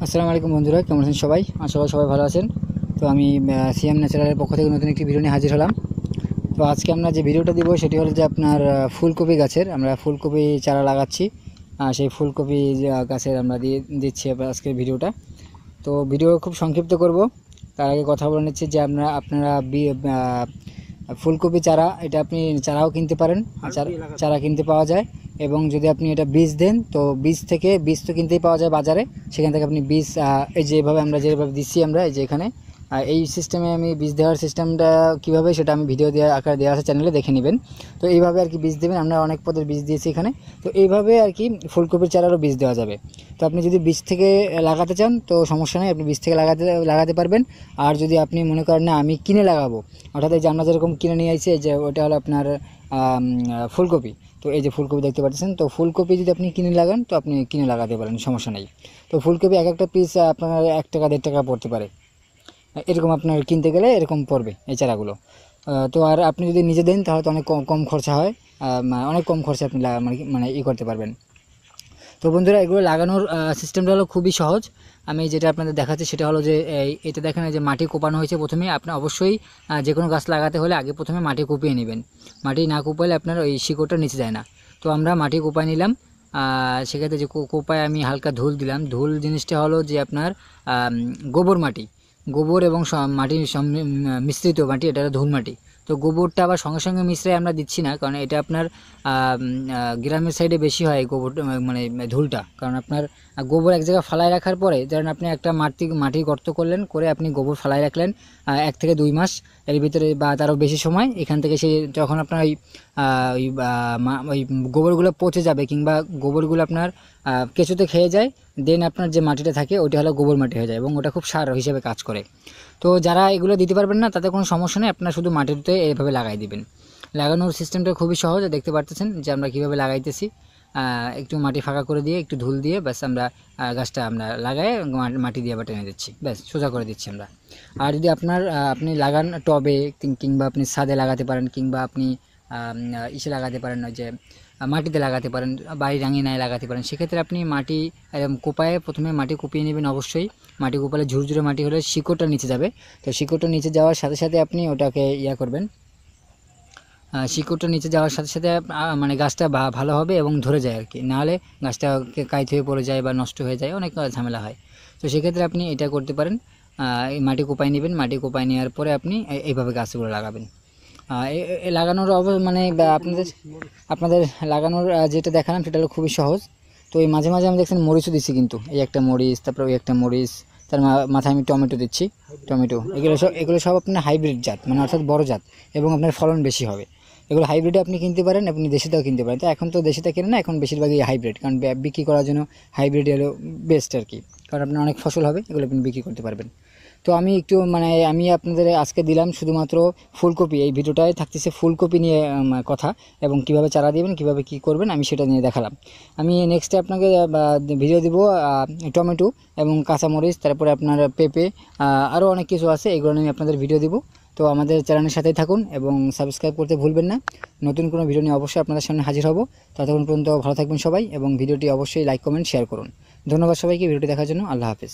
আসসালামু আলাইকুম বন্ধুরা, কেমন আছেন সবাই? আশা করি সবাই ভালো আছেন। তো আমি সিএম ন্যাচারালের পক্ষ থেকে নতুন একটি ভিডিও নিয়ে হাজির হলাম। তো আজকে আমরা যে ভিডিওটা দিব সেটি হলো যে আপনার ফুলকপি গাছের আমরা ফুলকপি চারা লাগাচ্ছি। সেই ফুলকপি গাছের আমরা দিচ্ছি আজকের ভিডিওটা। তো ভিডিও খুব সংক্ষিপ্ত করব। তার আগে কথা বলে নিচ্ছি যে আপনারা ফুলকপি চারা এটা আপনি চারাও কিনতে পারেন, চারা কিনতে পাওয়া যায়। এবং যদি আপনি এটা বীজ দেন তো বীজ তো কিনতেই পাওয়া যায় বাজারে। সেখান থেকে আপনি বীজ এই যেভাবে আমরা যেভাবে দিচ্ছি আমরা এই যে এখানে এই সিস্টেমে আমি বীজ দেওয়ার সিস্টেমটা কীভাবে সেটা আমি ভিডিও আকারে দেওয়া আছে, চ্যানেলে দেখে নেবেন। তো এইভাবে আর কি বীজ দেবেন, আমরা অনেক পদের বীজ দিয়েছি এখানে। তো এইভাবে আর কি ফুলকপির চারারও বীজ দেওয়া যাবে। তো আপনি যদি বীজ থেকে লাগাতে চান তো সমস্যা নেই, আপনি বীজ থেকে লাগাতে পারবেন। আর যদি আপনি মনে করেন না আমি কিনে লাগাবো, অর্থাৎ এই যে আমরা যেরকম কিনে নিয়ে আসছি যে ওটা হলো আপনার ফুলকপি। তো এই যে ফুলকপি দেখতে পাচ্ছেন, তো ফুলকপি যদি আপনি কিনে লাগান তো আপনি কিনে লাগাতে পারেন, সমস্যা নেই। তো ফুলকপি এক একটা পিস আপনার 1 টাকা 1.5 টাকা পড়তে পারে, এরকম আপনার কিনতে গেলে এরকম পড়বে এই চারাগুলো। তো আর আপনি যদি নিজে দেন তাহলে তো অনেক কম খরচা হয়, অনেক কম খরচা আপনি মানে করতে পারবেন। তো বন্ধুরা, এগুলো লাগানোর সিস্টেমটা হলো খুবই সহজ। আমি যেটা আপনাদের দেখাচ্ছি সেটা হলো যে এটা দেখেন যে মাটি কোপানো হয়েছে। প্রথমে আপনি অবশ্যই যে কোনো গাছ লাগাতে হলে আগে প্রথমে মাটি কুপিয়ে নেবেন। মাটি না কুপাইলে আপনার ওই শিকড়টা নিচে যায় না। তো আমরা মাটি কোপায় নিলাম। সেক্ষেত্রে যে কোপায় আমি হালকা ধুল দিলাম। ধুল জিনিসটা হলো যে আপনার গোবর মাটি, গোবর এবং মাটির মিশ্রিত মাটি, এটা ধুল মাটি। তো গোবরটা আবার সঙ্গে সঙ্গে মিশ্রে আমরা দিচ্ছি না, কারণ এটা আপনার গ্রামের সাইডে বেশি হয় গোবর, মানে ধুলটা। কারণ আপনার গোবর এক জায়গায় ফালায় রাখার পরে, ধরেন আপনি একটা মাটি গর্ত করলেন, করে আপনি গোবর ফালায় রাখলেন 1 থেকে 2 মাস, এর ভিতরে বা তারও বেশি সময়। এখান থেকে সেই যখন আপনার ওই গোবরগুলো পচে যাবে কিংবা গোবরগুলো আপনার কেঁচোতে খেয়ে যায়, দেন আপনার যে মাটিটা থাকে ওইটা হলো গোবর মাটি হয়ে যায় এবং ওটা খুব সার হিসেবে কাজ করে। তো যারা এগুলো দিতে পারবেন না তাদের কোনো সমস্যা নেই, আপনারা শুধু মাটিতে এইভাবে লাগাই দিবেন। লাগানোর সিস্টেমটা খুবই সহজ, দেখতে পারতেছেন যে আমরা কীভাবে লাগাইতেছি। একটু মাটি ফাঁকা করে দিয়ে একটু ধুল দিয়ে ব্যাস আমরা গাছটা আমরা লাগাই, মাটি দিয়ে আবার টেনে দিচ্ছি, ব্যাস সোজা করে দিচ্ছি আমরা। আর যদি আপনি লাগান টবে কিংবা আপনি ছাদে লাগাতে পারেন, কিংবা আপনি ইসে লাগাতে পারেন, ওই যে মাটিতে লাগাতে পারেন, বাড়ির আঙিনায় লাগাতে পারেন। সেক্ষেত্রে আপনি মাটি কোপায়ে প্রথমে মাটি কুপিয়ে নেবেন। অবশ্যই মাটি কোপালে ঝুরঝুরে মাটি হলে শিকড়টা নিচে যাবে। তো শিকড়টা নিচে যাওয়ার সাথে সাথে আপনি ওটাকে করবেন, শিকড়টা নিচে যাওয়ার সাথে সাথে মানে গাছটা ভালো হবে এবং ধরে যায় আর কি। নাহলে গাছটা কাইত হয়ে পড়ে যায় বা নষ্ট হয়ে যায়, অনেক ঝামেলা হয়। তো সেক্ষেত্রে আপনি এটা করতে পারেন, মাটি কোপায় নেবেন। মাটি কোপায় নেওয়ার পরে আপনি এইভাবে গাছগুলো লাগাবেন। লাগানোর মানে আপনাদের লাগানোর যেটা দেখালাম সেটা হলো খুবই সহজ। তো এই মাঝে মাঝে আমি দেখছেন মরিচও দিচ্ছি, কিন্তু এই একটা মরিচ, তারপরে ওই একটা মরিচ, তার মাথায় আমি টমেটো দিচ্ছি। টমেটো এগুলো সব আপনার হাইব্রিড জাত, মানে অর্থাৎ বড় জাত, এবং আপনার ফলন বেশি হবে। এগুলো হাইব্রিডে আপনি কিনতে পারেন, আপনি দেশিটাও কিনতে পারেন। তো এখন তো দেশিটা কেনে না, এখন বেশিরভাগই হাইব্রিড, কারণ বিক্রি করার জন্য হাইব্রিড হলো বেস্ট আর কি। কারণ আপনার অনেক ফসল হবে, এগুলো আপনি বিক্রি করতে পারবেন। তো আমি একটু আমি আপনাদের আজকে দিলাম শুধুমাত্র ফুলকপি, এই ভিডিওটায় থাকতেছে ফুলকপি নিয়ে কথা, এবং কিভাবে চারা দিবেন, কিভাবে কি করবেন আমি সেটা নিয়ে দেখালাম। আমি নেক্সটে আপনাকে ভিডিও দিব টমেটো এবং কাঁচামরিচ, তারপরে আপনার পেঁপে, আরও অনেক কিছু আছে, এগুলো নিয়ে আপনাদের ভিডিও দিব। তো আমাদের চ্যানেলের সাথেই থাকুন এবং সাবস্ক্রাইব করতে ভুলবেন না। নতুন কোনো ভিডিও নিয়ে অবশ্যই আপনাদের সামনে হাজির হব। ততক্ষণ পর্যন্ত ভালো থাকবেন সবাই, এবং ভিডিওটি অবশ্যই লাইক কমেন্ট শেয়ার করুন। ধন্যবাদ সবাইকে ভিডিওটি দেখার জন্য। আল্লাহ হাফেজ।